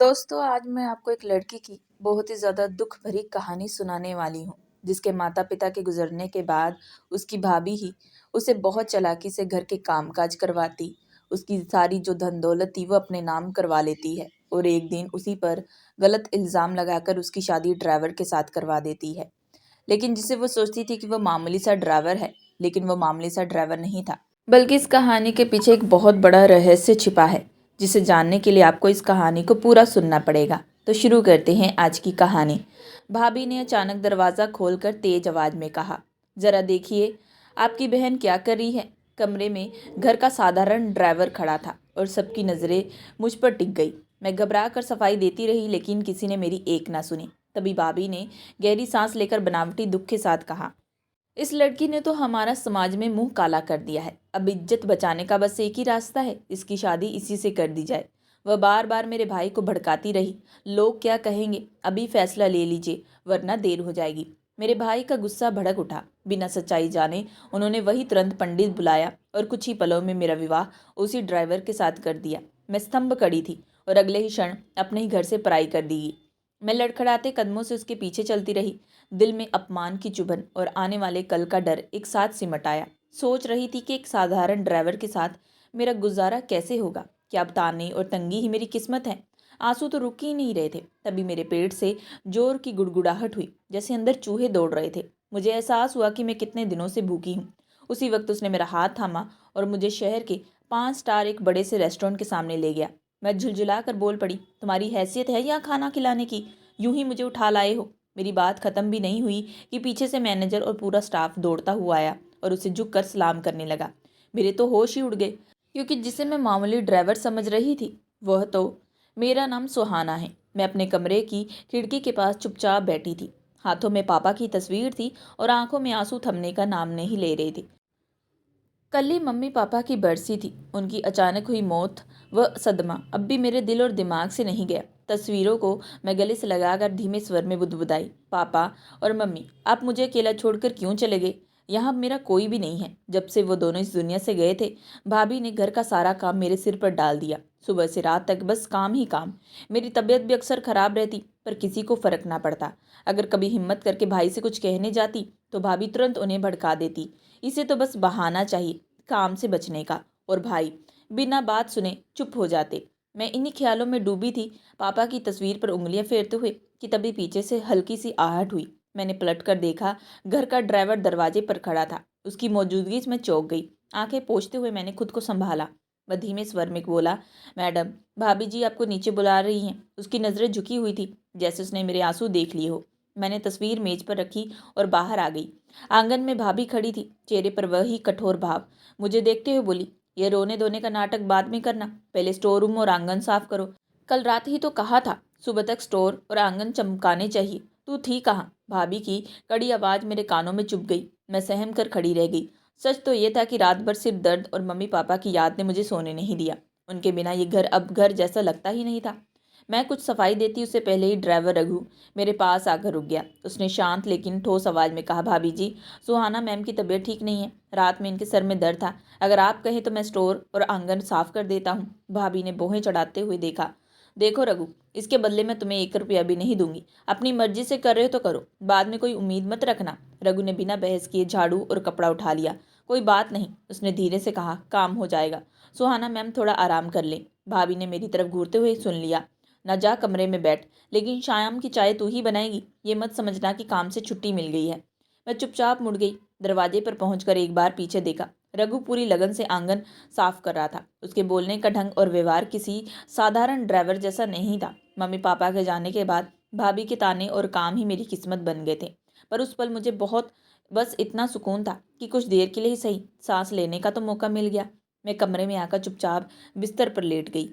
दोस्तों, आज मैं आपको एक लड़की की बहुत ही ज़्यादा दुख भरी कहानी सुनाने वाली हूँ, जिसके माता-पिता के गुज़रने के बाद उसकी भाभी ही उसे बहुत चालाकी से घर के काम-काज करवाती, उसकी सारी जो धन-दौलत थी वो अपने नाम करवा लेती है और एक दिन उसी पर गलत इल्ज़ाम लगाकर उसकी शादी ड्राइवर के साथ करवा देती है। लेकिन जिसे वो सोचती थी कि वो मामूली सा ड्राइवर है, लेकिन वो मामूली सा ड्राइवर नहीं था, बल्कि इस कहानी के पीछे एक बहुत बड़ा रहस्य छिपा है, जिसे जानने के लिए आपको इस कहानी को पूरा सुनना पड़ेगा। तो शुरू करते हैं आज की कहानी। भाभी ने अचानक दरवाज़ा खोलकर तेज आवाज़ में कहा, ज़रा देखिए, आपकी बहन क्या कर रही है। कमरे में घर का साधारण ड्राइवर खड़ा था और सबकी नज़रें मुझ पर टिक गई। मैं घबरा कर सफाई देती रही, लेकिन किसी ने मेरी एक ना सुनी। तभी भाभी ने गहरी सांस लेकर बनावटी दुख के साथ कहा, इस लड़की ने तो हमारा समाज में मुंह काला कर दिया है। अब इज्जत बचाने का बस एक ही रास्ता है, इसकी शादी इसी से कर दी जाए। वह बार बार मेरे भाई को भड़काती रही, लोग क्या कहेंगे, अभी फैसला ले लीजिए वरना देर हो जाएगी। मेरे भाई का गुस्सा भड़क उठा। बिना सच्चाई जाने उन्होंने वही तुरंत पंडित बुलाया और कुछ ही पलों में मेरा विवाह उसी ड्राइवर के साथ कर दिया। मैं स्तंभ खड़ी थी और अगले ही क्षण अपने ही घर से पराई कर दी गई। मैं लड़खड़ाते कदमों से उसके पीछे चलती रही। दिल में अपमान की चुभन और आने वाले कल का डर एक साथ सिमट आया। सोच रही थी कि एक साधारण ड्राइवर के साथ मेरा गुजारा कैसे होगा। क्या अब ताने और तंगी ही मेरी किस्मत है। आंसू तो रुक ही नहीं रहे थे। तभी मेरे पेट से जोर की गुड़गुड़ाहट हुई, जैसे अंदर चूहे दौड़ रहे थे। मुझे एहसास हुआ कि मैं कितने दिनों से भूखी हूँ। उसी वक्त उसने मेरा हाथ थामा और मुझे शहर के 5 स्टार एक बड़े से रेस्टोरेंट के सामने ले गया। मैं झुलझुला कर बोल पड़ी, तुम्हारी हैसियत है यहाँ खाना खिलाने की? यूं ही मुझे उठा लाए हो। मेरी बात खत्म भी नहीं हुई कि पीछे से मैनेजर और पूरा स्टाफ दौड़ता हुआ आया और उसे झुक कर सलाम करने लगा। मेरे तो होश ही उड़ गए, क्योंकि जिसे मैं मामूली ड्राइवर समझ रही थी वह तो मेरा नाम सुहाना है। मैं अपने कमरे की खिड़की के पास चुपचाप बैठी थी। हाथों में पापा की तस्वीर थी और आंखों में आंसू थमने का नाम नहीं ले रही थी। कल ही मम्मी पापा की बरसी थी। उनकी अचानक हुई मौत व सदमा अब भी मेरे दिल और दिमाग से नहीं गया। तस्वीरों को मैं गले से लगाकर धीमे स्वर में बुदबुदाई, पापा और मम्मी, आप मुझे अकेला छोड़कर क्यों चले गए? यहाँ मेरा कोई भी नहीं है। जब से वो दोनों इस दुनिया से गए थे, भाभी ने घर का सारा काम मेरे सिर पर डाल दिया। सुबह से रात तक बस काम ही काम। मेरी तबीयत भी अक्सर खराब रहती, पर किसी को फर्क ना पड़ता। अगर कभी हिम्मत करके भाई से कुछ कहने जाती तो भाभी तुरंत उन्हें भड़का देती। इसे तो बस बहाना चाहिए काम से बचने का, और भाई बिना बात सुने चुप हो जाते। मैं इन्हीं ख्यालों में डूबी थी, पापा की तस्वीर पर उंगलियां फेरते हुए, कि तभी पीछे से हल्की सी आहट हुई। मैंने पलट कर देखा, घर का ड्राइवर दरवाजे पर खड़ा था। उसकी मौजूदगी से मैं चौंक गई। आंखें पोंछते हुए मैंने खुद को संभाला। वह धीमे स्वर में बोला, मैडम, भाभी जी आपको नीचे बुला रही हैं। उसकी नज़रें झुकी हुई थी, जैसे उसने मेरे आंसू देख लिए हो। मैंने तस्वीर मेज पर रखी और बाहर आ गई। आंगन में भाभी खड़ी थी, चेहरे पर वही कठोर भाव। मुझे देखते हुए बोली, ये रोने धोने का नाटक बाद में करना, पहले स्टोर रूम और आंगन साफ करो। कल रात ही तो कहा था सुबह तक स्टोर और आंगन चमकाने चाहिए। तू थी कहाँ? भाभी की कड़ी आवाज़ मेरे कानों में चुभ गई। मैं सहम कर खड़ी रह गई। सच तो ये था कि रात भर सिर्फ दर्द और मम्मी पापा की याद ने मुझे सोने नहीं दिया। उनके बिना ये घर अब घर जैसा लगता ही नहीं था। मैं कुछ सफाई देती उससे पहले ही ड्राइवर रघु मेरे पास आकर रुक गया। उसने शांत लेकिन ठोस आवाज़ में कहा, भाभी जी, सुहाना मैम की तबीयत ठीक नहीं है। रात में इनके सर में दर्द था। अगर आप कहें तो मैं स्टोर और आंगन साफ कर देता हूँ। भाभी ने भौहें चढ़ाते हुए देखा। देखो रघु, इसके बदले में तुम्हें 1 रुपया भी नहीं दूंगी। अपनी मर्जी से कर रहे हो तो करो, बाद में कोई उम्मीद मत रखना। रघु ने बिना बहस किए झाड़ू और कपड़ा उठा लिया। कोई बात नहीं, उसने धीरे से कहा, काम हो जाएगा। सुहाना मैम थोड़ा आराम कर लें। भाभी ने मेरी तरफ घूरते हुए सुन लिया। न जा, कमरे में बैठ, लेकिन शाम की चाय तू ही बनाएगी। ये मत समझना कि काम से छुट्टी मिल गई है। मैं चुपचाप मुड़ गई। दरवाजे पर पहुंचकर एक बार पीछे देखा। रघु पूरी लगन से आंगन साफ कर रहा था। उसके बोलने का ढंग और व्यवहार किसी साधारण ड्राइवर जैसा नहीं था। मम्मी पापा के जाने के बाद भाभी के ताने और काम ही मेरी किस्मत बन गए थे। पर उस पल मुझे बहुत बस इतना सुकून था कि कुछ देर के लिए ही सही सांस लेने का तो मौका मिल गया। मैं कमरे में आकर चुपचाप बिस्तर पर लेट गई।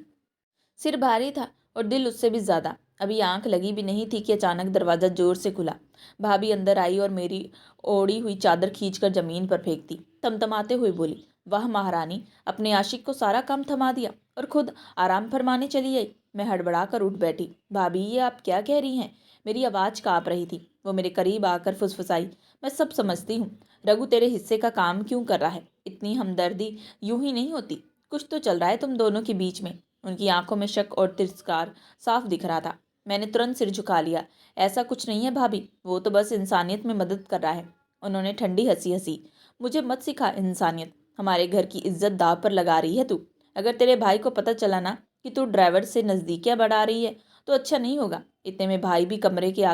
सिर भारी था और दिल उससे भी ज्यादा। अभी आंख लगी भी नहीं थी कि अचानक दरवाजा जोर से खुला। भाभी अंदर आई और मेरी ओढ़ी हुई चादर खींचकर जमीन पर फेंक दी। तमतमाते हुए बोली, वाह महारानी, अपने आशिक को सारा काम थमा दिया और खुद आराम फरमाने चली आई। मैं हड़बड़ा कर उठ बैठी। भाभी, ये आप क्या कह रही हैं? मेरी आवाज़ काँप रही थी। वो मेरे करीब आकर फुसफुसाई, मैं सब समझती हूँ। रघु तेरे हिस्से का काम क्यों कर रहा है? इतनी हमदर्दी यूं ही नहीं होती। कुछ तो चल रहा है तुम दोनों के बीच में। उनकी आंखों में शक और तिरस्कार साफ दिख रहा था। मैंने तुरंत सिर झुका लिया। ऐसा कुछ नहीं है भाभी, वो तो बस इंसानियत में मदद कर रहा है। उन्होंने ठंडी हंसी हंसी। मुझे मत सिखा इंसानियत, हमारे घर की इज्जत दाव पर लगा रही है तू। अगर तेरे भाई को पता चला ना कि तू ड्राइवर से नज़दीकियां बढ़ा रही है तो अच्छा नहीं होगा। इतने में भाई भी कमरे के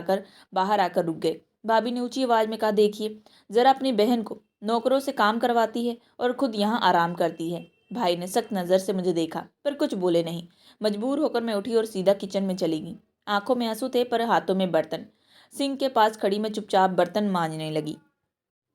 बाहर आकर रुक गए। भाभी ने ऊंची आवाज में कहा, देखिए जरा अपनी बहन को, नौकरों से काम करवाती है और खुद यहाँ आराम करती है। भाई ने सख्त नज़र से मुझे देखा पर कुछ बोले नहीं। मजबूर होकर मैं उठी और सीधा किचन में चली गई। आंखों में आंसू थे पर हाथों में बर्तन। सिंक के पास खड़ी मैं चुपचाप बर्तन मांजने लगी।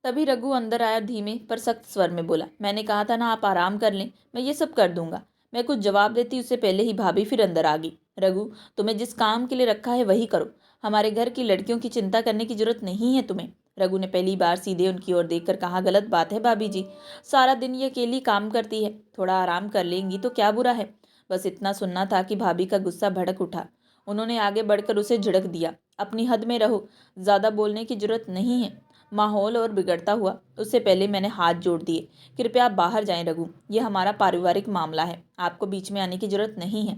तभी रघु अंदर आया, धीमे पर सख्त स्वर में बोला, मैंने कहा था ना आप आराम कर लें, मैं ये सब कर दूंगा। मैं कुछ जवाब देती उससे पहले ही भाभी फिर अंदर आ गई। रघु, तुम्हें जिस काम के लिए रखा है वही करो, हमारे घर की लड़कियों की चिंता करने की जरूरत नहीं है तुम्हें। रघु ने पहली बार सीधे उनकी ओर देखकर कहा, गलत बात है भाभी जी, सारा दिन ये अकेली काम करती है, थोड़ा आराम कर लेंगी तो क्या बुरा है। बस इतना सुनना था कि भाभी का गुस्सा भड़क उठा। उन्होंने आगे बढ़कर उसे झिड़क दिया, अपनी हद में रहो, ज़्यादा बोलने की जरूरत नहीं है। माहौल और बिगड़ता हुआ उससे पहले मैंने हाथ जोड़ दिए, कृपया आप बाहर जाएं रघु, यह हमारा पारिवारिक मामला है, आपको बीच में आने की जरूरत नहीं है।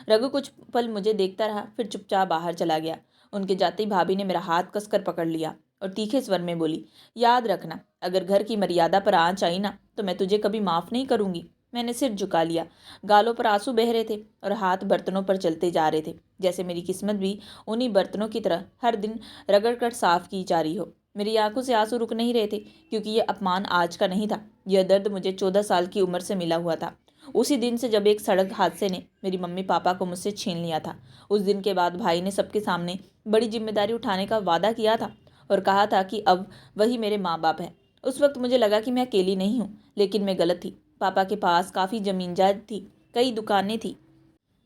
रघु कुछ पल मुझे देखता रहा, फिर चुपचाप बाहर चला गया। उनके जाते ही भाभी ने मेरा हाथ कसकर पकड़ लिया और तीखे स्वर में बोली, याद रखना, अगर घर की मर्यादा पर आंच आई ना तो मैं तुझे कभी माफ नहीं करूंगी। मैंने सिर झुका लिया। गालों पर आंसू बह रहे थे और हाथ बर्तनों पर चलते जा रहे थे, जैसे मेरी किस्मत भी उन्हीं बर्तनों की तरह हर दिन रगड़ कर साफ की जा रही हो। मेरी आंखों से आंसू रुक नहीं रहे थे, क्योंकि यह अपमान आज का नहीं था। यह दर्द मुझे 14 साल की उम्र से मिला हुआ था, उसी दिन से जब एक सड़क हादसे ने मेरी मम्मी पापा को मुझसे छीन लिया था। उस दिन के बाद भाई ने सबके सामने बड़ी जिम्मेदारी उठाने का वादा किया था और कहा था कि अब वही मेरे माँ बाप हैं। उस वक्त मुझे लगा कि मैं अकेली नहीं हूँ, लेकिन मैं गलत थी। पापा के पास काफ़ी ज़मीन जायदाद थी, कई दुकानें थी।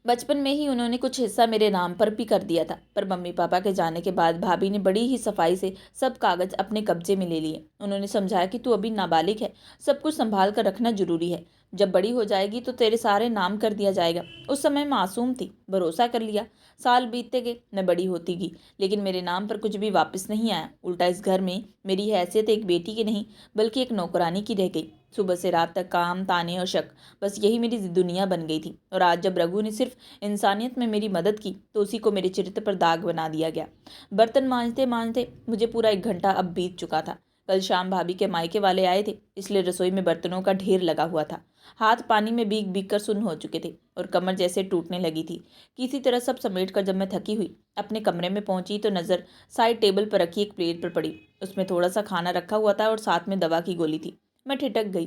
बचपन में ही उन्होंने कुछ हिस्सा मेरे नाम पर भी कर दिया था, पर मम्मी पापा के जाने के बाद भाभी ने बड़ी ही सफाई से सब कागज अपने कब्जे में ले लिए। उन्होंने समझाया कि तू अभी नाबालिग है, सब कुछ संभाल कर रखना जरूरी है, जब बड़ी हो जाएगी तो तेरे सारे नाम कर दिया जाएगा। उस समय मासूम थी, भरोसा कर लिया। साल बीतते गए, मैं बड़ी होती गई, लेकिन मेरे नाम पर कुछ भी वापस नहीं आया। उल्टा इस घर में मेरी हैसियत एक बेटी की नहीं बल्कि एक नौकरानी की रह गई। सुबह से रात तक काम, ताने और शक, बस यही मेरी दुनिया बन गई थी। और आज जब रघु ने सिर्फ इंसानियत में मेरी मदद की तो उसी को मेरे चरित्र पर दाग बना दिया गया। बर्तन मांजते मांजते मुझे पूरा 1 घंटा अब बीत चुका था। कल शाम भाभी के मायके वाले आए थे, इसलिए रसोई में बर्तनों का ढेर लगा हुआ था। हाथ पानी में भीग भीग कर सुन्न हो चुके थे और कमर जैसे टूटने लगी थी। किसी तरह सब समेट कर जब मैं थकी हुई अपने कमरे में पहुंची तो नज़र साइड टेबल पर रखी एक प्लेट पर पड़ी। उसमें थोड़ा सा खाना रखा हुआ था और साथ में दवा की गोली थी। मैं ठिठक गई,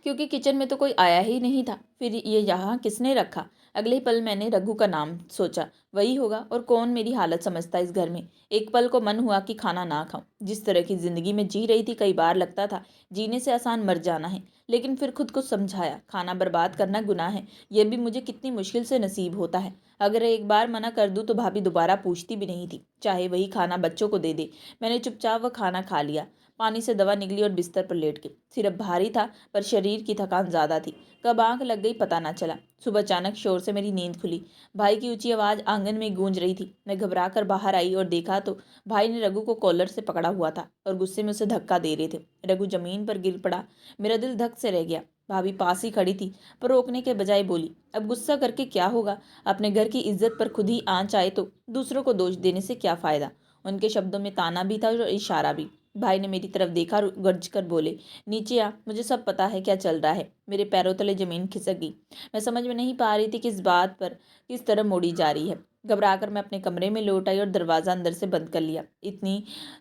क्योंकि किचन में तो कोई आया ही नहीं था। फिर ये यहाँ किसने रखा? अगले ही पल मैंने रघु का नाम सोचा, वही होगा, और कौन मेरी हालत समझता इस घर में। एक पल को मन हुआ कि खाना ना खाऊं। जिस तरह की जिंदगी में जी रही थी, कई बार लगता था जीने से आसान मर जाना है, लेकिन फिर खुद को समझाया खाना बर्बाद करना गुनाह है, यह भी मुझे कितनी मुश्किल से नसीब होता है। अगर एक बार मना कर दूं तो भाभी दोबारा पूछती भी नहीं थी, चाहे वही खाना बच्चों को दे दे। मैंने चुपचाप वह खाना खा लिया। पानी से दवा निकली और बिस्तर पर लेट गई। सिर अब भारी था पर शरीर की थकान ज्यादा थी। कब आंख लग गई पता ना चला। सुबह अचानक शोर से मेरी नींद खुली। भाई की ऊंची आवाज आंगन में गूंज रही थी। मैं घबरा कर बाहर आई और देखा तो भाई ने रघु को कॉलर से पकड़ा हुआ था और गुस्से में उसे धक्का दे रहे थे। रघु जमीन पर गिर पड़ा। मेरा दिल धक से रह गया। भाभी पास ही खड़ी थी पर रोकने के बजाय बोली, अब गुस्सा करके क्या होगा, अपने घर की इज्जत पर खुद ही आंच आए तो दूसरों को दोष देने से क्या फायदा। उनके शब्दों में ताना भी था और इशारा भी। भाई ने मेरी तरफ देखा और गर्ज कर बोले, नीचे आ, मुझे सब पता है क्या चल रहा है। मेरे पैरों तले जमीन खिसक गई। मैं समझ में नहीं पा रही थी किस बात पर किस तरह मोड़ी जा रही है। घबराकर मैं अपने कमरे में लौट आई और दरवाज़ा अंदर से बंद कर लिया।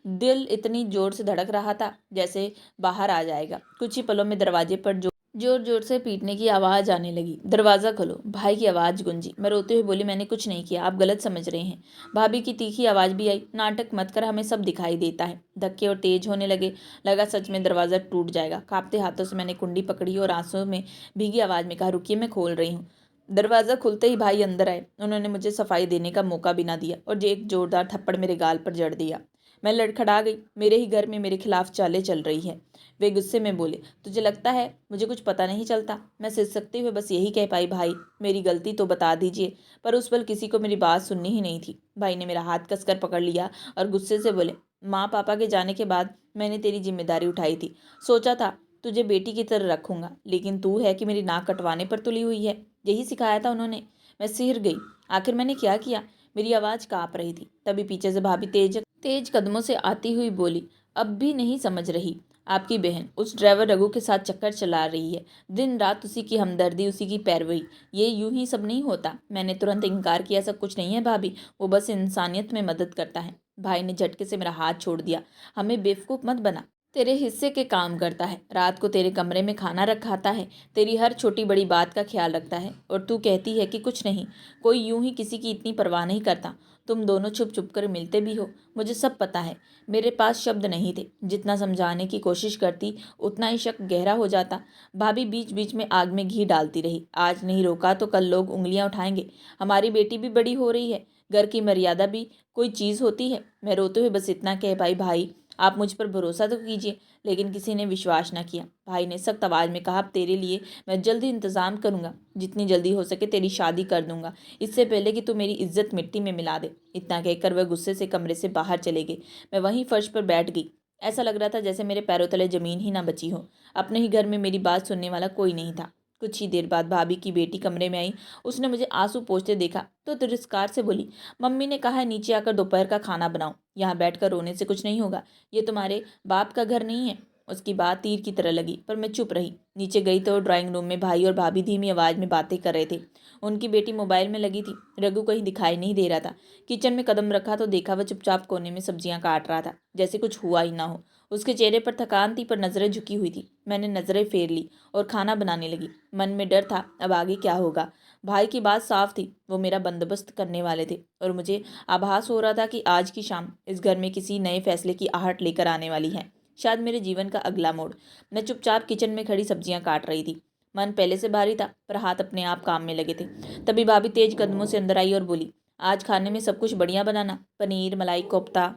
दिल इतनी जोर से धड़क रहा था जैसे बाहर आ जाएगा। कुछ ही पलों में दरवाजे पर जोर जोर से पीटने की आवाज़ आने लगी। दरवाज़ा खोलो, भाई की आवाज़ गूंजी। मैं रोते हुए बोली, मैंने कुछ नहीं किया, आप गलत समझ रहे हैं। भाभी की तीखी आवाज़ भी आई, नाटक मत कर, हमें सब दिखाई देता है। धक्के और तेज होने लगे। लगा सच में दरवाज़ा टूट जाएगा। कांपते हाथों से मैंने कुंडी पकड़ी और आंसुओं में भीगी आवाज़ में कहा, रुकिए मैं खोल रही हूँ। दरवाज़ा खुलते ही भाई अंदर आए। उन्होंने मुझे सफाई देने का मौका भी ना दिया और एक जोरदार थप्पड़ मेरे गाल पर जड़ दिया। मैं लड़खड़ा गई। मेरे ही घर में मेरे खिलाफ चालें चल रही है। वे गुस्से में बोले, तुझे लगता है मुझे कुछ पता नहीं चलता? मैं सिसकते हुए बस यही कह पाई, भाई मेरी गलती तो बता दीजिए। पर उस पल किसी को मेरी बात सुननी ही नहीं थी। भाई ने मेरा हाथ कसकर पकड़ लिया और गुस्से से बोले, माँ पापा के जाने के बाद मैंने तेरी जिम्मेदारी उठाई थी। सोचा था तुझे बेटी की तरह रखूंगा, लेकिन तू है कि मेरी नाक कटवाने पर तुली हुई है। यही सिखाया था उन्होंने। मैं सिहर गई। आखिर मैंने क्या किया? मेरी आवाज़ काँप रही थी। तभी पीछे से भाभी तेज तेज कदमों से आती हुई बोली, अब भी नहीं समझ रही? आपकी बहन उस ड्राइवर रघु के साथ चक्कर चला रही है। दिन रात उसी की हमदर्दी, उसी की पैरवी। ये यूं ही सब नहीं होता। मैंने तुरंत इनकार किया, ऐसा कुछ नहीं है भाभी, वो बस इंसानियत में मदद करता है। भाई ने झटके से मेरा हाथ छोड़ दिया। हमें बेवकूफ़ मत बना। तेरे हिस्से के काम करता है, रात को तेरे कमरे में खाना रखाता है, तेरी हर छोटी बड़ी बात का ख्याल रखता है, और तू कहती है कि कुछ नहीं। कोई यूं ही किसी की इतनी परवाह नहीं करता। तुम दोनों छुप छुप कर मिलते भी हो, मुझे सब पता है। मेरे पास शब्द नहीं थे। जितना समझाने की कोशिश करती उतना ही शक गहरा हो जाता। भाभी बीच बीच में आग में घी डालती रही। आज नहीं रोका तो कल लोग उंगलियां उठाएंगे। हमारी बेटी भी बड़ी हो रही है, घर की मर्यादा भी कोई चीज़ होती है। मैं रोते हुए बस इतना कह पाई, भाई आप मुझ पर भरोसा तो कीजिए। लेकिन किसी ने विश्वास न किया। भाई ने सख्त आवाज़ में कहा, अब तेरे लिए मैं जल्दी इंतज़ाम करूंगा, जितनी जल्दी हो सके तेरी शादी कर दूंगा, इससे पहले कि तू मेरी इज्जत मिट्टी में मिला दे। इतना कहकर वह गुस्से से कमरे से बाहर चले गए। मैं वहीं फर्श पर बैठ गई। ऐसा लग रहा था जैसे मेरे पैरों तले जमीन ही ना बची हो। अपने ही घर में मेरी बात सुनने वाला कोई नहीं था। कुछ ही देर बाद भाभी की बेटी कमरे में आई। उसने मुझे आंसू पोंछते देखा तो तिरस्कार से बोली, मम्मी ने कहा है नीचे आकर दोपहर का खाना बनाओ। यहाँ बैठकर रोने से कुछ नहीं होगा। ये तुम्हारे बाप का घर नहीं है। उसकी बात तीर की तरह लगी, पर मैं चुप रही। नीचे गई तो ड्राइंग रूम में भाई और भाभी धीमी आवाज़ में बातें कर रहे थे। उनकी बेटी मोबाइल में लगी थी। रघु कहीं दिखाई नहीं दे रहा था। किचन में कदम रखा तो देखा वह चुपचाप कोने में सब्जियां काट रहा था, जैसे कुछ हुआ ही ना हो। उसके चेहरे पर थकान थी, पर नजरें झुकी हुई थी। मैंने नजरें फेर ली और खाना बनाने लगी। मन में डर था, अब आगे क्या होगा। भाई की बात साफ थी, वो मेरा बंदोबस्त करने वाले थे, और मुझे आभास हो रहा था कि आज की शाम इस घर में किसी नए फैसले की आहट लेकर आने वाली है। शायद मेरे जीवन का अगला मोड़। मैं चुपचाप किचन में खड़ी सब्जियां काट रही थी। मन पहले से भारी था, पर हाथ अपने आप काम में लगे थे। तभी भाभी तेज कदमों से अंदर आई और बोली, आज खाने में सब कुछ बढ़िया बनाना। पनीर, मलाई कोफ्ता,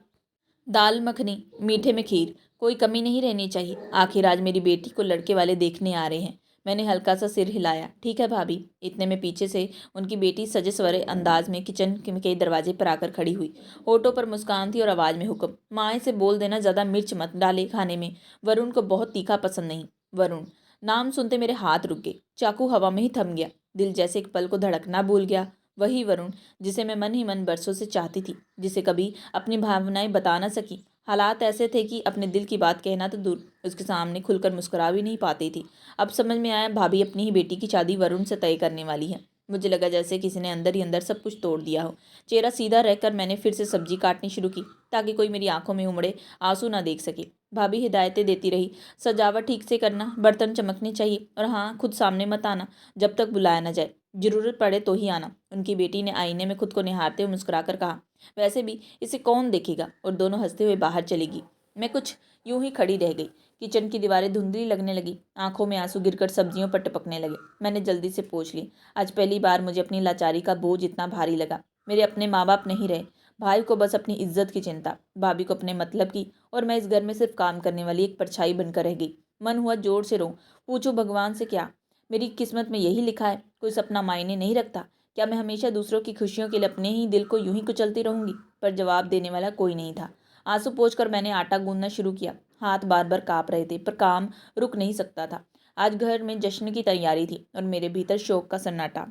दाल मखनी, मीठे में खीर, कोई कमी नहीं रहनी चाहिए। आखिर आज मेरी बेटी को लड़के वाले देखने आ रहे हैं। मैंने हल्का सा सिर हिलाया, ठीक है भाभी। इतने में पीछे से उनकी बेटी सजे सवरे अंदाज में किचन के दरवाजे पर आकर खड़ी हुई। होठों पर मुस्कान थी और आवाज़ में हुक्म, माए से बोल देना ज़्यादा मिर्च मत डाले खाने में, वरुण को बहुत तीखा पसंद नहीं। वरुण नाम सुनते मेरे हाथ रुक गए। चाकू हवा में ही थम गया। दिल जैसे एक पल को धड़कना भूल गया। वही वरुण जिसे मैं मन ही मन बरसों से चाहती थी, जिसे कभी अपनी भावनाएं बता न सकी। हालात ऐसे थे कि अपने दिल की बात कहना तो दूर, उसके सामने खुलकर मुस्कुरा भी नहीं पाती थी। अब समझ में आया, भाभी अपनी ही बेटी की शादी वरुण से तय करने वाली है। मुझे लगा जैसे किसी ने अंदर ही अंदर सब कुछ तोड़ दिया हो। चेहरा सीधा रहकर मैंने फिर से सब्जी काटनी शुरू की, ताकि कोई मेरी आंखों में उमड़े आंसू ना देख सके। भाभी हिदायतें देती रही, सजावट ठीक से करना, बर्तन चमकने चाहिए, और हाँ, खुद सामने मत आना जब तक बुलाया न जाए, जरूरत पड़े तो ही आना। उनकी बेटी ने आईने में खुद को निहारते हुए मुस्कुराकर कहा, वैसे भी इसे कौन देखेगा, और दोनों हंसते हुए बाहर चलेगी। मैं कुछ यूं ही खड़ी रह गई। किचन की दीवारें धुंधली लगने लगी। आंखों में आंसू गिरकर सब्जियों पर टपकने लगे। मैंने जल्दी से पोंछ ली। आज पहली बार मुझे अपनी लाचारी का बोझ इतना भारी लगा। मेरे अपने माँ बाप नहीं रहे। भाई को बस अपनी इज्जत की चिंता, भाभी को अपने मतलब की, और मैं इस घर में सिर्फ काम करने वाली एक परछाई बनकर रह गई। मन हुआ जोर से रो, पूछो भगवान से, क्या मेरी किस्मत में यही लिखा है? कोई सपना मायने नहीं रखता? क्या मैं हमेशा दूसरों की खुशियों के लिए अपने ही दिल को यूं ही कुचलती रहूंगी? पर जवाब देने वाला कोई नहीं था। आंसू पोंछकर मैंने आटा गूंदना शुरू किया। हाथ बार बार कांप रहे थे, पर काम रुक नहीं सकता था। आज घर में जश्न की तैयारी थी और मेरे भीतर शोक का सन्नाटा।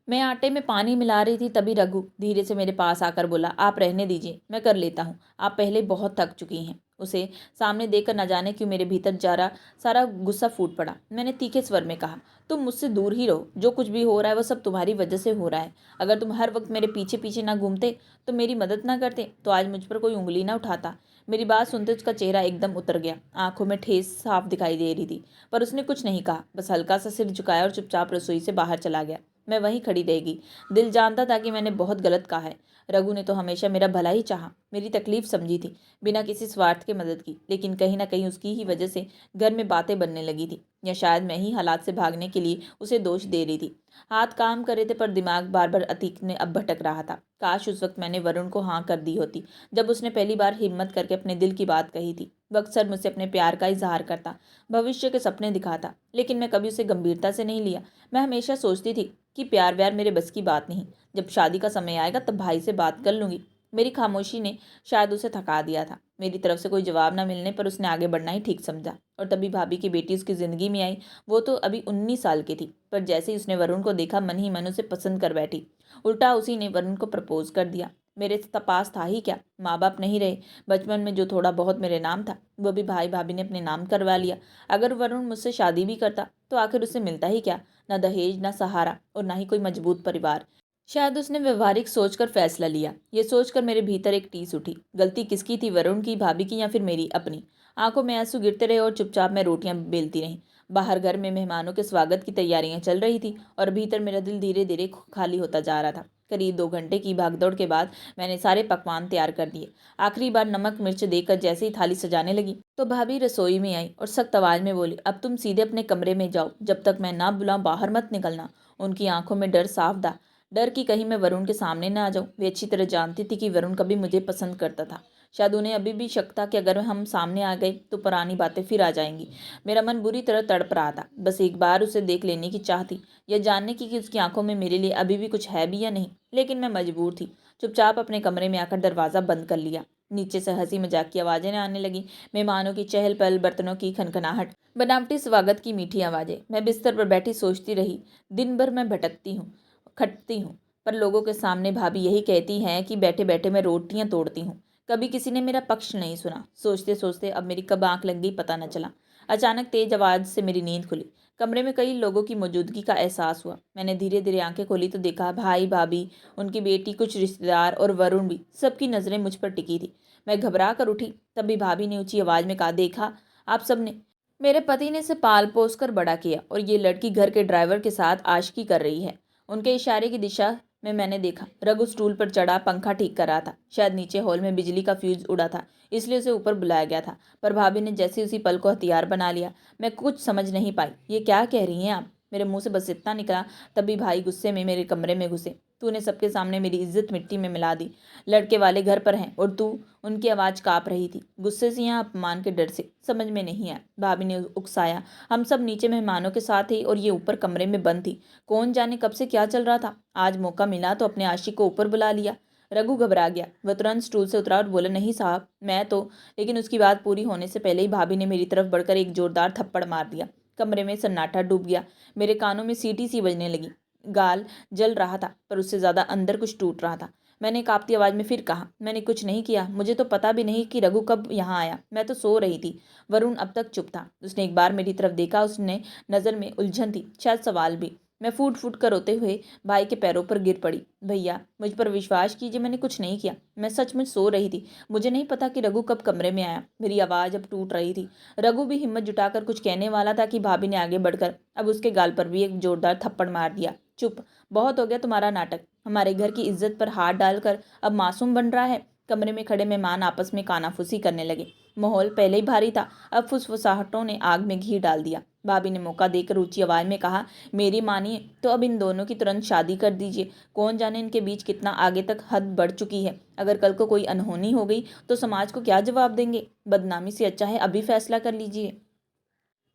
मैं आटे में पानी मिला रही थी, तभी रघु धीरे से मेरे पास आकर बोला, आप रहने दीजिए, मैं कर लेता हूँ। आप पहले बहुत थक चुकी हैं। उसे सामने देखकर न जाने क्यों मेरे भीतर जरा सारा गुस्सा फूट पड़ा। मैंने तीखे स्वर में कहा, तुम मुझसे दूर ही रहो। जो कुछ भी हो रहा है वह सब तुम्हारी वजह से हो रहा है। अगर तुम हर वक्त मेरे पीछे पीछे ना घूमते, तो मेरी मदद ना करते, तो आज मुझ पर कोई उंगली ना उठाता। मेरी बात सुनते उसका चेहरा एकदम उतर गया। आंखों में ठेस साफ दिखाई दे रही थी, पर उसने कुछ नहीं कहा, बस हल्का सा सिर झुकाया और चुपचाप रसोई से बाहर चला गया। मैं वहीं खड़ी रहेगी। दिल जानता था कि मैंने बहुत गलत कहा है। रघु ने तो हमेशा मेरा भला ही चाहा, मेरी तकलीफ समझी थी, बिना किसी स्वार्थ के मदद की। लेकिन कहीं ना कहीं उसकी ही वजह से घर में बातें बनने लगी थी, या शायद मैं ही हालात से भागने के लिए उसे दोष दे रही थी। हाथ काम कर रहे थे, पर दिमाग बार बार अतीक में अब भटक रहा था। काश उस वक्त मैंने वरुण को हाँ कर दी होती, जब उसने पहली बार हिम्मत करके अपने दिल की बात कही थी। वो अक्सर मुझसे अपने प्यार का इजहार करता, भविष्य के सपने दिखाता, लेकिन मैं कभी उसे गंभीरता से नहीं लिया। मैं हमेशा सोचती थी कि प्यार व्यार मेरे बस की बात नहीं। जब शादी का समय आएगा तब भाई से बात कर लूंगी। मेरी खामोशी ने शायद उसे थका दिया था। मेरी तरफ से कोई जवाब न मिलने पर उसने आगे बढ़ना ही ठीक समझा। और तभी भाभी की बेटी उसकी ज़िंदगी में आई। वो तो अभी 19 साल की थी, पर जैसे ही उसने वरुण को देखा मन ही मन उसे पसंद कर बैठी। उल्टा उसी ने वरुण को प्रपोज कर दिया। मेरे पास था ही क्या, माँ बाप नहीं रहे। बचपन में जो थोड़ा बहुत मेरे नाम था वो भी भाई भाभी ने अपने नाम करवा लिया। अगर वरुण मुझसे शादी भी करता तो आखिर उसे मिलता ही क्या, ना दहेज, ना सहारा और ना ही कोई मजबूत परिवार। शायद उसने व्यवहारिक सोचकर फैसला लिया। ये सोचकर मेरे भीतर एक टीस उठी, गलती किसकी थी, वरुण की, भाभी की या फिर मेरी अपनी। आंखों में आंसू गिरते रहे और चुपचाप मैं रोटियां बेलती रही। बाहर घर में मेहमानों के स्वागत की तैयारियां चल रही थी और भीतर मेरा दिल धीरे धीरे खाली होता जा रहा था। करीब 2 घंटे की भागदौड़ के बाद मैंने सारे पकवान तैयार कर दिए। आखिरी बार नमक मिर्च देकर जैसे ही थाली सजाने लगी तो भाभी रसोई में आई और सख्त आवाज में बोली, अब तुम सीधे अपने कमरे में जाओ, जब तक मैं ना बुलाऊं बाहर मत निकलना। उनकी आंखों में डर साफ था। डर कि कहीं मैं वरुण के सामने ना आ जाऊं। वे अच्छी तरह जानती थी कि वरुण कभी मुझे पसंद करता था। शायद उन्हें अभी भी शक था कि अगर हम सामने आ गए तो पुरानी बातें फिर आ जाएंगी। मेरा मन बुरी तरह तड़प रहा था। बस एक बार उसे देख लेने की चाह थी, यह जानने की कि उसकी आंखों में मेरे लिए अभी भी कुछ है भी या नहीं। लेकिन मैं मजबूर थी। चुपचाप अपने कमरे में आकर दरवाज़ा बंद कर लिया। नीचे से हंसी मजाक की आवाज़ें आने लगी, मेहमानों की चहल पहल, बर्तनों की खनखनाहट, बनावटी स्वागत की मीठी आवाज़ें। मैं बिस्तर पर बैठी सोचती रही, दिन भर मैं भटकती हूँ, खटती हूँ, पर लोगों के सामने भाभी यही कहती हैं कि बैठे बैठे मैं रोटियां तोड़ती हूँ। कभी किसी ने मेरा पक्ष नहीं सुना। सोचते सोचते अब मेरी कब आंख लग गई पता न चला। अचानक तेज आवाज से मेरी नींद खुली। कमरे में कई लोगों की मौजूदगी का एहसास हुआ। मैंने धीरे धीरे आंखें खोली तो देखा भाई भाभी, उनकी बेटी, कुछ रिश्तेदार और वरुण भी। सबकी नजरें मुझ पर टिकी थी। मैं घबरा कर उठी। तभी भाभी ने ऊंची आवाज में कहा, देखा आप सबने, मेरे पति ने इसे पाल पोस कर बड़ा किया और ये लड़की घर के ड्राइवर के साथ आशिकी कर रही है। उनके इशारे की दिशा में मैंने देखा रघु स्टूल पर चढ़ा पंखा ठीक कर रहा था। शायद नीचे हॉल में बिजली का फ्यूज उड़ा था, इसलिए उसे ऊपर बुलाया गया था। पर भाभी ने जैसे उसी पल को हथियार बना लिया। मैं कुछ समझ नहीं पाई। ये क्या कह रही हैं आप? मेरे मुंह से बस इतना निकला। तभी भाई गुस्से में मेरे कमरे में घुसे। तूने सबके सामने मेरी इज्जत मिट्टी में मिला दी। लड़के वाले घर पर हैं और तू। उनकी आवाज़ काँप रही थी, गुस्से से या अपमान के डर से, समझ में नहीं आया। भाभी ने उकसाया। हम सब नीचे मेहमानों के साथ ही और ये ऊपर कमरे में बंद थी। कौन जाने कब से क्या चल रहा था। आज मौका मिला तो अपने आशिक को ऊपर बुला लिया। रघु घबरा गया। वह तुरंत स्टूल से उतरा और बोला, नहीं साहब, मैं तो। लेकिन उसकी बात पूरी होने से पहले ही भाभी ने मेरी तरफ बढ़कर एक जोरदार थप्पड़ मार दिया। कमरे में सन्नाटा डूब गया। मेरे कानों में सीटी सी बजने लगी। गाल जल रहा था, पर उससे ज्यादा अंदर कुछ टूट रहा था। मैंने कांपती आवाज में फिर कहा, मैंने कुछ नहीं किया। मुझे तो पता भी नहीं कि रघु कब यहाँ आया। मैं तो सो रही थी। वरुण अब तक चुप था। उसने एक बार मेरी तरफ देखा। उसने नजर में उलझन थी, शायद सवाल भी। मैं फूट फूट कर रोते हुए भाई के पैरों पर गिर पड़ी। भैया, मुझ पर विश्वास कीजिए, मैंने कुछ नहीं किया। मैं सचमुच सो रही थी। मुझे नहीं पता कि रघु कब कमरे में आया। मेरी आवाज़ अब टूट रही थी। रघु भी हिम्मत जुटाकर कुछ कहने वाला था कि भाभी ने आगे बढ़कर अब उसके गाल पर भी एक जोरदार थप्पड़ मार दिया। चुप, बहुत हो गया तुम्हारा नाटक। हमारे घर की इज्जत पर हाथ डालकर अब मासूम बन रहा है। कमरे में खड़े मेहमान आपस में कानाफूसी करने लगे। माहौल पहले ही भारी था, अब फुसफुसाहटों ने आग में घी डाल दिया। भाभी ने मौका देकर ऊंची आवाज में कहा, मेरी मानिए तो अब इन दोनों की तुरंत शादी कर दीजिए। कौन जाने इनके बीच कितना आगे तक हद बढ़ चुकी है। अगर कल को कोई अनहोनी हो गई तो समाज को क्या जवाब देंगे। बदनामी से अच्छा है अभी फैसला कर लीजिए।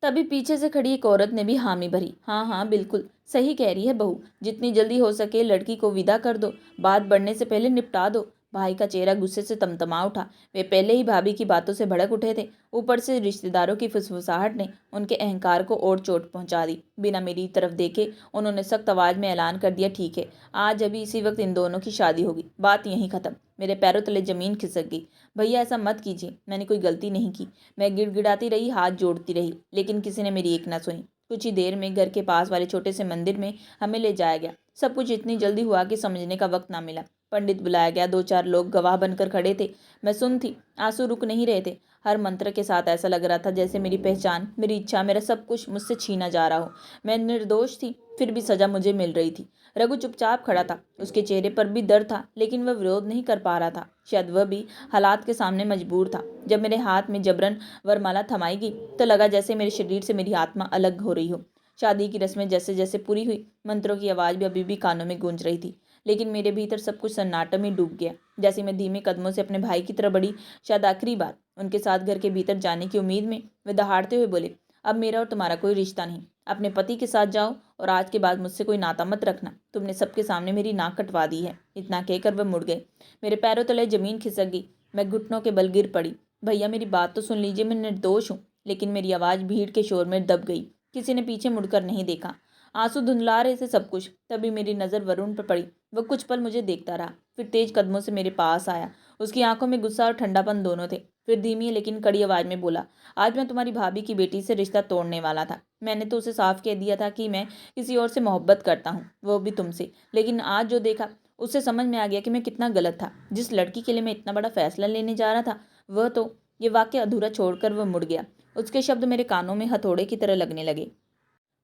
तभी पीछे से खड़ी एक औरत ने भी हामी भरी। हाँ हाँ, बिल्कुल सही कह रही है बहू। जितनी जल्दी हो सके लड़की को विदा कर दो। बात बढ़ने से पहले निपटा दो। भाई का चेहरा गुस्से से तमतमा उठा। वे पहले ही भाभी की बातों से भड़क उठे थे। ऊपर से रिश्तेदारों की फुसफुसाहट ने उनके अहंकार को और चोट पहुंचा दी। बिना मेरी तरफ देखे उन्होंने सख्त आवाज में ऐलान कर दिया, ठीक है, आज अभी इसी वक्त इन दोनों की शादी होगी। बात यहीं खत्म। मेरे पैरों तले जमीन खिसक गई। भैया, ऐसा मत कीजिए, मैंने कोई गलती नहीं की। मैं गिड़गिड़ाती रही, हाथ जोड़ती रही, लेकिन किसी ने मेरी एक ना सुनी। कुछ ही देर में घर के पास वाले छोटे से मंदिर में हमें ले जाया गया। सब कुछ इतनी जल्दी हुआ कि समझने का वक्त ना मिला। पंडित बुलाया गया। 2-4 लोग गवाह बनकर खड़े थे। मैं सुन थी। आंसू रुक नहीं रहे थे। हर मंत्र के साथ ऐसा लग रहा था जैसे मेरी पहचान, मेरी इच्छा, मेरा सब कुछ मुझसे छीना जा रहा हो। मैं निर्दोष थी, फिर भी सजा मुझे मिल रही थी। रघु चुपचाप खड़ा था। उसके चेहरे पर भी दर्द था, लेकिन वह विरोध नहीं कर पा रहा था। शायद वह भी हालात के सामने मजबूर था। जब मेरे हाथ में जबरन वरमाला थमाई गई तो लगा जैसे मेरे शरीर से मेरी आत्मा अलग हो रही हो। शादी की रस्में जैसे जैसे पूरी हुई, मंत्रों की आवाज़ भी अभी भी कानों में गूंज रही थी, लेकिन मेरे भीतर सब कुछ सन्नाटे में डूब गया। जैसे मैं धीमे कदमों से अपने भाई की तरफ बढ़ी, शायद आखिरी बार उनके साथ घर के भीतर जाने की उम्मीद में, वे दहाड़ते हुए बोले, अब मेरा और तुम्हारा कोई रिश्ता नहीं। अपने पति के साथ जाओ और आज के बाद मुझसे कोई नाता मत रखना। तुमने सबके सामने मेरी नाक कटवा दी है। इतना कहकर वह मुड़ गए। मेरे पैरों तले जमीन खिसक गई। मैं घुटनों के बल गिर पड़ी। भैया, मेरी बात तो सुन लीजिए, मैं निर्दोष हूँ। लेकिन मेरी आवाज़ भीड़ के शोर में दब गई। किसी ने पीछे मुड़कर नहीं देखा। आंसू धुंधला रहे थे सब कुछ। तभी मेरी नज़र वरुण पर पड़ी। वह कुछ पल मुझे देखता रहा, फिर तेज कदमों से मेरे पास आया। उसकी आंखों में गुस्सा और ठंडापन दोनों थे। फिर धीमी लेकिन कड़ी आवाज़ में बोला, आज मैं तुम्हारी भाभी की बेटी से रिश्ता तोड़ने वाला था। मैंने तो उसे साफ कह दिया था कि मैं किसी और से मोहब्बत करता हूँ, वो भी तुमसे। लेकिन आज जो देखा उससे समझ में आ गया कि मैं कितना गलत था। जिस लड़की के लिए मैं इतना बड़ा फैसला लेने जा रहा था, वह तो ये वाक्य अधूरा छोड़कर वह मुड़ गया। उसके शब्द मेरे कानों में हथौड़े की तरह लगने लगे।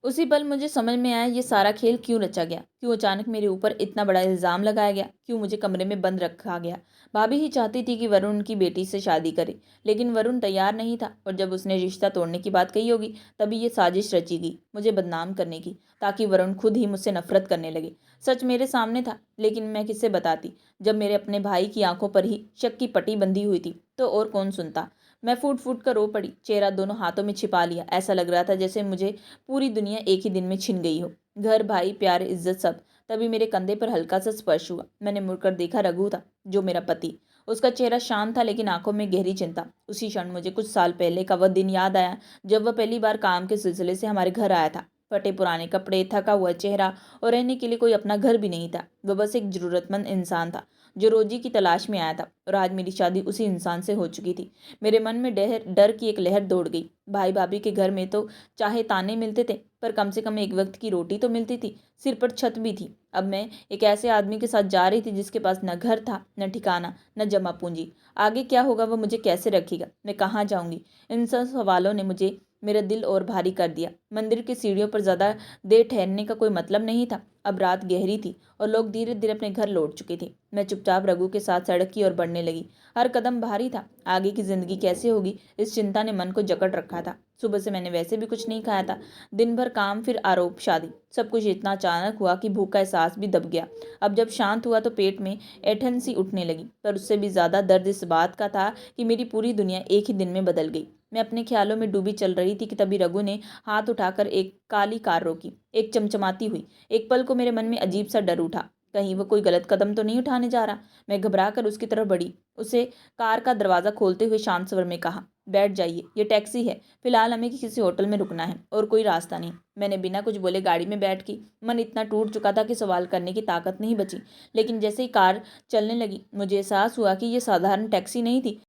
उसी पल मुझे समझ में आया ये सारा खेल क्यों रचा गया, क्यों अचानक मेरे ऊपर इतना बड़ा इल्ज़ाम लगाया गया, क्यों मुझे कमरे में बंद रखा गया। भाभी ही चाहती थी कि वरुण उनकी बेटी से शादी करे, लेकिन वरुण तैयार नहीं था और जब उसने रिश्ता तोड़ने की बात कही होगी तभी ये साजिश रची गई मुझे बदनाम करने की, ताकि वरुण खुद ही मुझसे नफरत करने लगे। सच मेरे सामने था, लेकिन मैं किससे बताती। जब मेरे अपने भाई की आंखों पर ही शक की पट्टी बंधी हुई थी तो और कौन सुनता। मैं फूट फूट कर रो पड़ी, चेहरा दोनों हाथों में छिपा लिया। ऐसा लग रहा था जैसे मुझे पूरी दुनिया एक ही दिन में छिन गई हो, घर, भाई, प्यार, इज्जत, सब। तभी मेरे कंधे पर हल्का सा स्पर्श हुआ। मैंने मुड़कर देखा, रघु था, जो मेरा पति। उसका चेहरा शांत था लेकिन आंखों में गहरी चिंता। उसी क्षण मुझे कुछ साल पहले का वह दिन याद आया जब वह पहली बार काम के सिलसिले से हमारे घर आया था। फटे पुराने कपड़े, थका हुआ चेहरा और रहने के लिए कोई अपना घर भी नहीं था। वह बस एक जरूरतमंद इंसान था जो रोजी की तलाश में आया था, और आज मेरी शादी उसी इंसान से हो चुकी थी। मेरे मन में डर की एक लहर दौड़ गई। भाई भाभी के घर में तो चाहे ताने मिलते थे, पर कम से कम एक वक्त की रोटी तो मिलती थी, सिर पर छत भी थी। अब मैं एक ऐसे आदमी के साथ जा रही थी जिसके पास न घर था, न ठिकाना, न जमा पूंजी। आगे क्या होगा, वह मुझे कैसे रखेगा, मैं कहाँ जाऊंगी? इन सब सवालों ने मुझे मेरा दिल और भारी कर दिया। मंदिर की सीढ़ियों पर ज़्यादा देर ठहरने का कोई मतलब नहीं था। अब रात गहरी थी और लोग धीरे धीरे अपने घर लौट चुके थे। मैं चुपचाप रघु के साथ सड़क की ओर बढ़ने लगी। हर कदम भारी था। आगे की जिंदगी कैसे होगी, इस चिंता ने मन को जकड़ रखा था। सुबह से मैंने वैसे भी कुछ नहीं खाया था। दिन भर काम, फिर आरोप, शादी, सब कुछ इतना अचानक हुआ कि भूख का एहसास भी दब गया। अब जब शांत हुआ तो पेट में ऐंठन सी उठने लगी, पर उससे भी ज्यादा दर्द इस बात का था कि मेरी पूरी दुनिया एक ही दिन में बदल गई। मैं अपने ख्यालों में डूबी चल रही थी कि तभी रघु ने हाथ उठाकर एक काली कार रोकी। एक चमचमाती हुई। एक पल को मेरे मन में अजीब सा डर उठा, कहीं वो कोई गलत कदम तो नहीं उठाने जा रहा। मैं घबरा कर उसकी तरफ बढ़ी। उसे कार का दरवाज़ा खोलते हुए शांत स्वर में कहा, बैठ जाइए, ये टैक्सी है, फिलहाल हमें किसी होटल में रुकना है और कोई रास्ता नहीं। मैंने बिना कुछ बोले गाड़ी में बैठ की। मन इतना टूट चुका था कि सवाल करने की ताकत नहीं बची। लेकिन जैसे ही कार चलने लगी मुझे एहसास हुआ कि ये साधारण टैक्सी नहीं थी।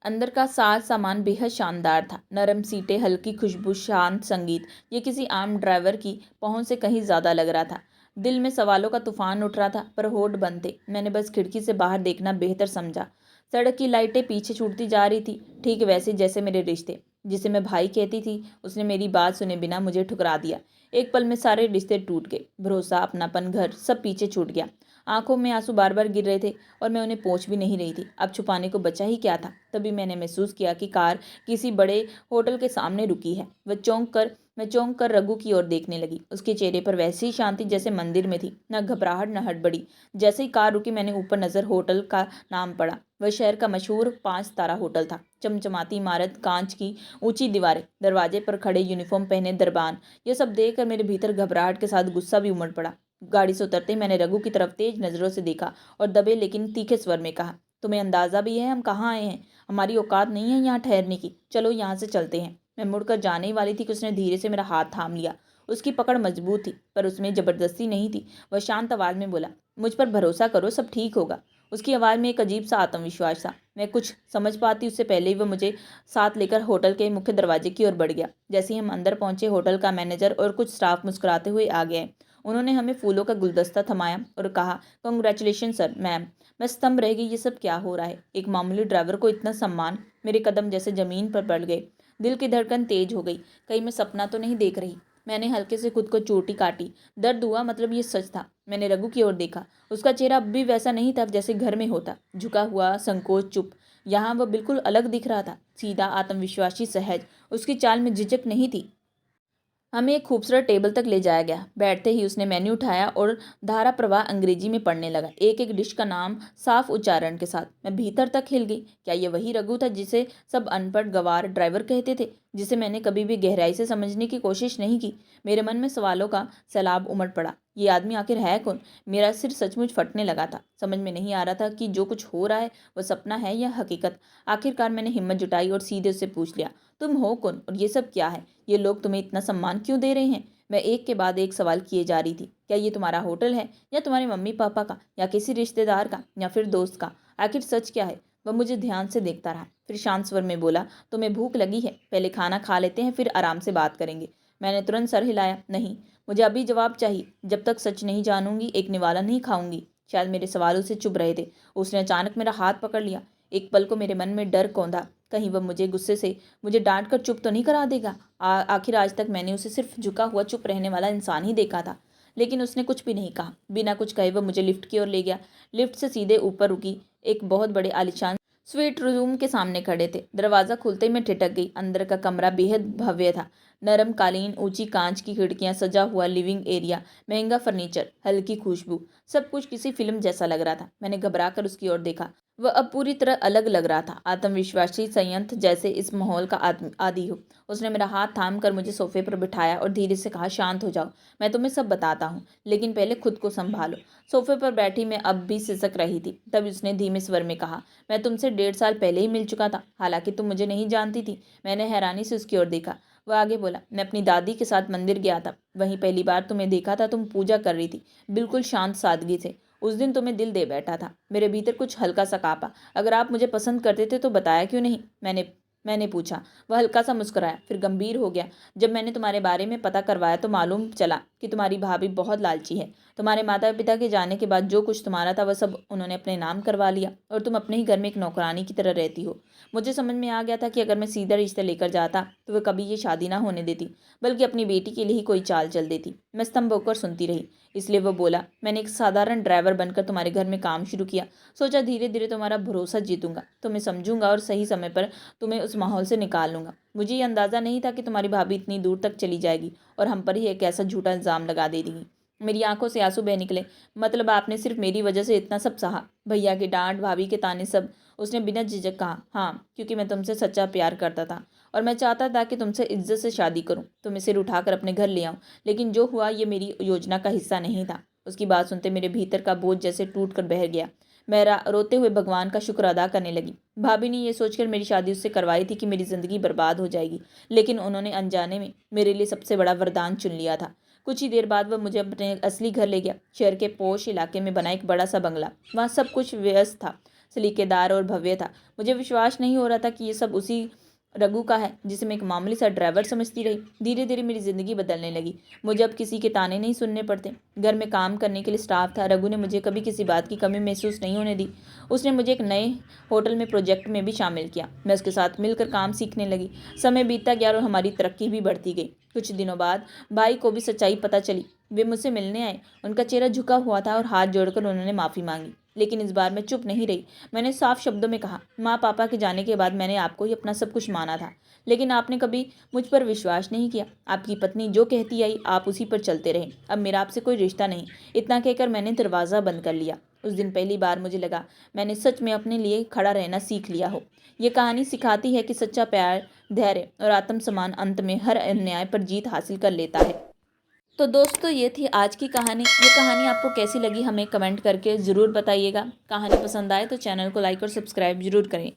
अंदर का साज सामान बेहद शानदार था। नरम सीटें, हल्की खुशबू, शांत संगीत। ये किसी आम ड्राइवर की पहुंच से कहीं ज़्यादा लग रहा था। दिल में सवालों का तूफान उठ रहा था, पर होठ बंद थे। मैंने बस खिड़की से बाहर देखना बेहतर समझा। सड़क की लाइटें पीछे छूटती जा रही थी, ठीक वैसे जैसे मेरे रिश्ते, जिसे मैं भाई कहती थी, उसने मेरी बात सुने बिना मुझे ठुकरा दिया। एक पल में सारे रिश्ते टूट गए। भरोसा, अपनापन, घर, सब पीछे छूट गया। आंखों में आंसू बार बार गिर रहे थे और मैं उन्हें पोंछ भी नहीं रही थी। अब छुपाने को बचा ही क्या था। तभी मैंने महसूस किया कि कार किसी बड़े होटल के सामने रुकी है। मैं चौंक कर रघु की ओर देखने लगी। उसके चेहरे पर वैसी ही शांति जैसे मंदिर में थी, न घबराहट न हड़बड़ी। जैसे ही कार रुकी मैंने ऊपर नजर होटल का नाम पड़ा। वह शहर का मशहूर 5 तारा होटल था। चमचमाती इमारत, कांच की ऊंची दीवारें, दरवाजे पर खड़े यूनिफॉर्म पहने दरबान। यह सब देखकर मेरे भीतर घबराहट के साथ गुस्सा भी उमड़ पड़ा। गाड़ी से उतरते ही मैंने रघु की तरफ तेज नजरों से देखा और दबे लेकिन तीखे स्वर में कहा, तुम्हें अंदाजा भी है हम कहाँ आए हैं? हमारी औकात नहीं है यहाँ ठहरने की, चलो यहाँ से चलते हैं। मैं मुड़कर जाने ही वाली थी कि उसने धीरे से मेरा हाथ थाम लिया। उसकी पकड़ मजबूत थी, पर उसमें जबरदस्ती नहीं थी। वह शांत आवाज में बोला, मुझ पर भरोसा करो, सब ठीक होगा। उसकी आवाज़ में एक अजीब सा आत्मविश्वास था। मैं कुछ समझ पाती उससे पहले ही वह मुझे साथ लेकर होटल के मुख्य दरवाजे की ओर बढ़ गया। जैसे ही हम अंदर पहुंचे, होटल का मैनेजर और कुछ स्टाफ मुस्कुराते हुए आ गए। उन्होंने हमें फूलों का गुलदस्ता थमाया और कहा, कंग्रेचुलेशन सर, मैम। मैं स्तंभ रह गई, ये सब क्या हो रहा है? एक मामूली ड्राइवर को इतना सम्मान। मेरे कदम जैसे जमीन पर पड़ गए। दिल की धड़कन तेज हो गई। कहीं मैं सपना तो नहीं देख रही? मैंने हल्के से खुद को चोटी काटी। दर्द हुआ, मतलब ये सच था। मैंने रघु की ओर देखा। उसका चेहरा अब भी वैसा नहीं था जैसे घर में होता, झुका हुआ, संकोच, चुप। यहाँ वह बिल्कुल अलग दिख रहा था, सीधा, आत्मविश्वासी, सहज। उसकी चाल में झिझक नहीं थी। हमें एक खूबसूरत टेबल तक ले जाया गया। बैठते ही उसने मेन्यू उठाया और धारा प्रवाह अंग्रेजी में पढ़ने लगा, एक एक डिश का नाम साफ उच्चारण के साथ। मैं भीतर तक हिल गई। क्या ये वही रघु था जिसे सब अनपढ़ गवार ड्राइवर कहते थे, जिसे मैंने कभी भी गहराई से समझने की कोशिश नहीं की? मेरे मन में सवालों का सैलाब उमड़ पड़ा। ये आदमी आखिर है कौन? मेरा सिर सचमुच फटने लगा था। समझ में नहीं आ रहा था कि जो कुछ हो रहा है वो सपना है या हकीकत। आखिरकार मैंने हिम्मत जुटाई और सीधे उससे पूछ लिया, तुम हो कौन और ये सब क्या है? ये लोग तुम्हें इतना सम्मान क्यों दे रहे हैं? मैं एक के बाद एक सवाल किए जा रही थी। क्या ये तुम्हारा होटल है, या तुम्हारे मम्मी पापा का, या किसी रिश्तेदार का, या फिर दोस्त का? आखिर सच क्या है? वह मुझे ध्यान से देखता रहा, फिर शांत स्वर में बोला, तुम्हें भूख लगी है? पहले खाना खा लेते हैं, फिर आराम से बात करेंगे। मैंने तुरंत सर हिलाया, नहीं, मुझे अभी जवाब चाहिए। जब तक सच नहीं जानूंगी एक निवाला नहीं खाऊंगी। शायद मेरे सवालों से चुप रहे थे। उसने अचानक मेरा हाथ पकड़ लिया। एक पल को मेरे मन में डर कौंधा, कहीं वह मुझे गुस्से से मुझे डांट कर चुप तो नहीं करा देगा। आखिर आज तक मैंने उसे सिर्फ झुका हुआ चुप रहने वाला इंसान ही देखा था। लेकिन उसने कुछ भी नहीं कहा। बिना कुछ कहे वह मुझे लिफ्ट की ओर ले गया। लिफ्ट से सीधे ऊपर रुकी। एक बहुत बड़े आलीशान स्वीट रूम के सामने खड़े थे। दरवाज़ा खुलते ही मैं ठिठक गई। अंदर का कमरा बेहद भव्य था। नरम कालीन, ऊंची कांच की खिड़कियां, सजा हुआ लिविंग एरिया, महंगा फर्नीचर, हल्की खुशबू, सब कुछ किसी फिल्म जैसा लग रहा था। मैंने घबरा कर उसकी ओर देखा। वह अब पूरी तरह अलग लग रहा था, आत्मविश्वासी संयंत्र जैसे इस माहौल का आदि हो। उसने मेरा हाथ थाम कर मुझे सोफे पर बिठाया और धीरे से कहा, शांत हो जाओ, मैं तुम्हें सब बताता हूँ, लेकिन पहले खुद को संभालो। सोफे पर बैठी मैं अब भी सिसक रही थी। तब उसने धीमे स्वर में कहा, मैं तुमसे 1.5 साल पहले ही मिल चुका था, हालांकि तुम मुझे नहीं जानती थी। मैंने हैरानी से उसकी ओर देखा। वह आगे बोला, मैं अपनी दादी के साथ मंदिर गया था, वहीं पहली बार तुम्हें देखा था। तुम पूजा कर रही थी, बिल्कुल शांत सादगी से। उस दिन तुम्हें दिल दे बैठा था। मेरे भीतर कुछ हल्का सा कांपा। अगर आप मुझे पसंद करते थे तो बताया क्यों नहीं? मैंने पूछा। वह हल्का सा मुस्कुराया, फिर गंभीर हो गया। जब मैंने तुम्हारे बारे में पता करवाया तो मालूम चला कि तुम्हारी भाभी बहुत लालची है। तुम्हारे माता पिता के जाने के बाद जो कुछ तुम्हारा था वह सब उन्होंने अपने नाम करवा लिया, और तुम अपने ही घर में एक नौकरानी की तरह रहती हो। मुझे समझ में आ गया था कि अगर मैं सीधा रिश्ता लेकर जाता तो वह कभी ये शादी ना होने देती, बल्कि अपनी बेटी के लिए ही कोई चाल चल देती। मैं स्तंभ होकर सुनती रही। इसलिए वह बोला, मैंने एक साधारण ड्राइवर बनकर तुम्हारे घर में काम शुरू किया। सोचा धीरे धीरे तुम्हारा भरोसा जीतूंगा, तुम्हें समझूंगा और सही समय पर तुम्हें उस माहौल से निकाल लूंगा। मुझे ये अंदाज़ा नहीं था कि तुम्हारी भाभी इतनी दूर तक चली जाएगी और हम पर ही एक ऐसा झूठा इल्ज़ाम लगा दे देगी। मेरी आंखों से आंसू बह निकले। मतलब आपने सिर्फ मेरी वजह से इतना सब सहा? भैया की डांट, भाभी के ताने, सब? उसने बिना झिझक कहा, हाँ, क्योंकि मैं तुमसे सच्चा प्यार करता था और मैं चाहता था कि तुमसे इज्जत से शादी करूं, तुम्हें सिर उठाकर अपने घर ले आऊं। लेकिन जो हुआ ये मेरी योजना का हिस्सा नहीं था। उसकी बात सुनते मेरे भीतर का बोझ जैसे टूट कर बह गया। मैं रोते हुए भगवान का शुक्र अदा करने लगी। भाभी ने ये सोचकर मेरी शादी उससे करवाई थी कि मेरी ज़िंदगी बर्बाद हो जाएगी, लेकिन उन्होंने अनजाने में मेरे लिए सबसे बड़ा वरदान चुन लिया था। कुछ ही देर बाद वह मुझे अपने असली घर ले गया। शहर के पोश इलाके में बना एक बड़ा सा बंगला। वहाँ सब कुछ व्यस्त था, सलीकेदार और भव्य था। मुझे विश्वास नहीं हो रहा था कि ये सब उसी रघु का है जिसे मैं एक मामूली सा ड्राइवर समझती रही। धीरे धीरे मेरी ज़िंदगी बदलने लगी। मुझे अब किसी के ताने नहीं सुनने पड़ते। घर में काम करने के लिए स्टाफ था। रघु ने मुझे कभी किसी बात की कमी महसूस नहीं होने दी। उसने मुझे एक नए होटल में प्रोजेक्ट में भी शामिल किया। मैं उसके साथ मिलकर काम सीखने लगी। समय बीतता गया और हमारी तरक्की भी बढ़ती गई। कुछ दिनों बाद भाई को भी सच्चाई पता चली। वे मुझसे मिलने आए। उनका चेहरा झुका हुआ था और हाथ जोड़कर उन्होंने माफ़ी मांगी। लेकिन इस बार मैं चुप नहीं रही। मैंने साफ शब्दों में कहा, माँ पापा के जाने के बाद मैंने आपको ही अपना सब कुछ माना था, लेकिन आपने कभी मुझ पर विश्वास नहीं किया। आपकी पत्नी जो कहती आई आप उसी पर चलते रहे। अब मेरा आपसे कोई रिश्ता नहीं। इतना कहकर मैंने दरवाज़ा बंद कर लिया। उस दिन पहली बार मुझे लगा मैंने सच में अपने लिए खड़ा रहना सीख लिया हो। ये कहानी सिखाती है कि सच्चा प्यार, धैर्य और आत्मसम्मान अंत में हर अन्याय पर जीत हासिल कर लेता है। तो दोस्तों, ये थी आज की कहानी। ये कहानी आपको कैसी लगी हमें कमेंट करके ज़रूर बताइएगा। कहानी पसंद आए तो चैनल को लाइक और सब्सक्राइब ज़रूर करें।